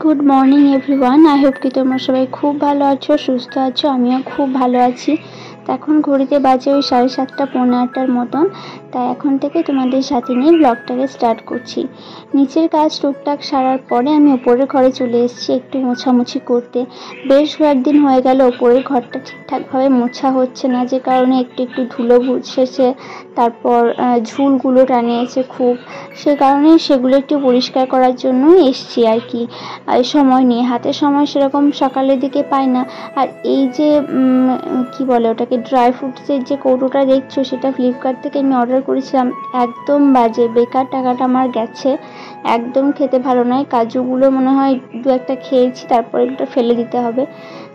Good morning everyone. I hope কি তোমরা সবাই খুব ভালো আছো, সুস্থ আছো। আমিও খুব ভালো আছি। তো এখন ঘড়িতে বাজে ওই 7:30 পৌনে 8টার মতন। তাই এখন থেকে তোমাদের সাথে নিয়ে ব্লগটাকে স্টার্ট করছি। নিচের কাজ টুকটাক সারার পরে আমি ওপরের ঘরে চলে এসেছি একটু মোছামুছি করতে। বেশ কয়েকদিন হয়ে গেল ওপরের ঘরটা ঠিকঠাকভাবে মোছা হচ্ছে না, যে কারণে একটু একটু ধুলো বুঝেছে, তারপর ঝুলগুলো টানিয়েছে খুব। সে কারণে সেগুলো একটু পরিষ্কার করার জন্য এসছি আর কি, সময় নিয়ে। হাতে সময় সেরকম সকালের দিকে পাই না। আর এই যে কি বলে ওটাকে, ড্রাই ফ্রুটসের যে কৌটোটা দেখছো, সেটা ফ্লিপকার্ট থেকে আমি অর্ডার করেছিলাম। একদম বাজে, বেকার টাকাটা আমার গেছে। একদম খেতে ভালো নয়। কাজুগুলো মনে হয় দু একটা খেয়েছি, তারপরে এগুলো ফেলে দিতে হবে।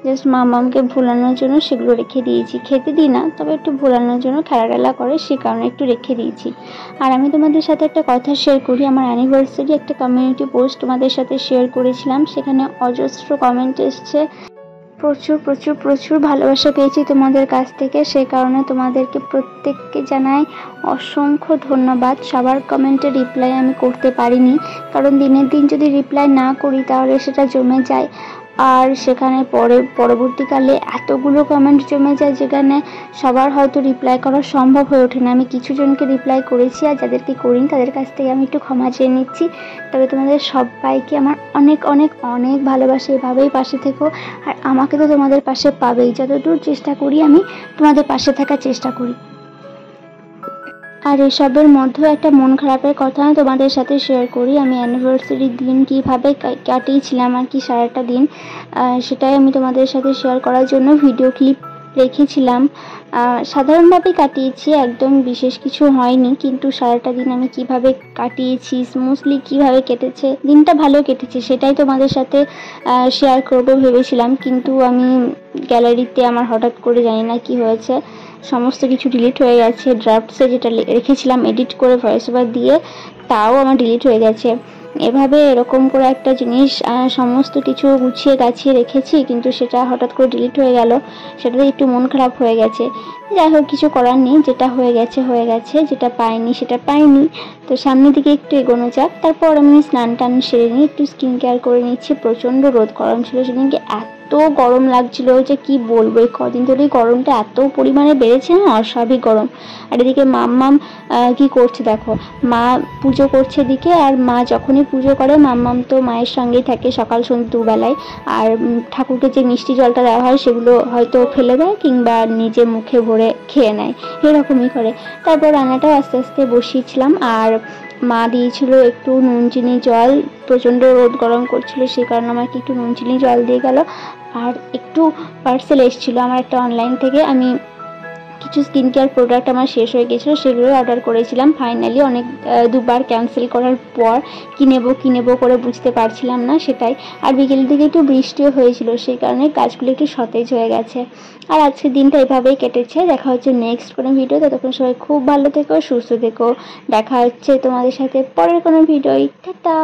জাস্ট মামামকে ভোলানোর জন্য সেগুলো রেখে দিয়েছি। খেতে দিই না, তবে একটু ভোলানোর জন্য খেলাটেলা করে, সে কারণে একটু রেখে দিয়েছি। আর আমি তোমাদের সাথে একটা কথা শেয়ার করি। আমার অ্যানিভার্সারি একটা কমিউনিটি পোস্ট তোমাদের সাথে শেয়ার করেছিলাম। সেখানে অজস্র কমেন্ট এসছে, প্রচুর প্রচুর প্রচুর ভালোবাসা পেয়েছি তোমাদের কাছ থেকে। সেই কারণে তোমাদেরকে প্রত্যেককে জানাই অসংখ্য ধন্যবাদ। সবার কমেন্টে রিপ্লাই আমি করতে পারিনি, কারণ দিনের দিন যদি রিপ্লাই না করি তাহলে সেটা জমে যায়। আর সেখানে পরবর্তীকালে এতগুলো কমেন্ট জমে যায়, যেখানে সবার হয়তো রিপ্লাই করা সম্ভব হয়ে ওঠে না। আমি কিছু জনকে রিপ্লাই করেছি, আর যাদেরকে করিনি তাদের কাছ থেকে আমি একটু ক্ষমা চেয়ে নিচ্ছি। তবে তোমাদের সবাইকে আমার অনেক অনেক অনেক ভালোবাসা। এভাবেই পাশে থেকো, আর আমাকে তো তোমাদের পাশে পাবেই। যতদূর চেষ্টা করি আমি তোমাদের পাশে থাকার চেষ্টা করি। আর এসবের মধ্যেও একটা মন খারাপের কথা তোমাদের সাথে শেয়ার করি। আমি অ্যানিভার্সারির দিন কীভাবে কাটিয়েছিলাম আর কি সারাটা দিন, সেটাই আমি তোমাদের সাথে শেয়ার করার জন্য ভিডিও ক্লিপ রেখেছিলাম। সাধারণভাবেই কাটিয়েছি, একদম বিশেষ কিছু হয়নি, কিন্তু সারাটা দিন আমি কিভাবে কাটিয়েছি, স্মুথলি কিভাবে কেটেছে, দিনটা ভালো কেটেছে, সেটাই তোমাদের সাথে শেয়ার করব ভেবেছিলাম। কিন্তু আমি গ্যালারিতে আমার হঠাৎ করে জানি না কি হয়েছে, সমস্ত কিছু ডিলিট হয়ে গেছে। ড্রাফটসে যেটা রেখেছিলাম এডিট করে ভয়েস ওভার দিয়ে, তাও আমার ডিলিট হয়ে গেছে। এভাবে এরকম করে একটা জিনিস সমস্ত কিছু গুছিয়ে গাছিয়ে রেখেছি, কিন্তু সেটা হঠাৎ করে ডিলিট হয়ে গেল। সেটাতে একটু মন খারাপ হয়ে গেছে। যাই হোক, কিছু করার নেই, যেটা হয়ে গেছে হয়ে গেছে, যেটা পাইনি সেটা পাইনি। তো সামনের দিকে একটু এগোনো যাক। তারপর আমি স্নান টান সেরে নিয়ে একটু স্কিন কেয়ার করে নিচ্ছি। প্রচণ্ড রোদ, গরম ছিল সেদিনকে, এত গরম লাগছিল যে কি বলবো। এই কদিন ধরেই গরমটা এত পরিমাণে বেড়েছে না, অস্বাভাবিক গরম। আর এদিকে মাম্মাম কি করছে দেখো, মা পুজো করছে এদিকে। আর মা যখনই পুজো করে মাম্মাম তো মায়ের সঙ্গেই থাকে সকাল সন্ধ্যে দুবেলায়। আর ঠাকুরকে যে মিষ্টি জলটা দেওয়া হয় সেগুলো হয়তো ফেলে দেয়, কিংবা নিজে মুখে ভরে খেয়ে নেয়, এরকমই করে। তারপর রান্নাটাও আস্তে আস্তে বসিয়েছিলাম। আর মা দিয়েছিল একটু নুন চিনি জল। প্রচণ্ড রোদ গরম করছিল, সেই কারণে আমাকে একটু নুন চিনি জল দিয়ে গেল। আর একটু পার্সেল এসেছিলো আমার একটা অনলাইন থেকে। আমি কিছু স্কিন কেয়ার প্রোডাক্ট আমার শেষ হয়ে গেছিলো, সেগুলো অর্ডার করেছিলাম। ফাইনালি অনেক দুবার ক্যান্সেল করার পর কী নেবো করে বুঝতে পারছিলাম না, সেটাই। আর বিকেলের দিকে একটু বৃষ্টিও হয়েছিল, সেই কারণে কাজগুলো একটু সতেজ হয়ে গেছে। আর আজকের দিনটা এভাবেই কেটেছে। দেখা হচ্ছে নেক্সট কোনো ভিডিও। ততক্ষণ সবাই খুব ভালো থেকো, সুস্থ থেকো। দেখা হচ্ছে তোমাদের সাথে পরের কোনো ভিডিও। টাটা।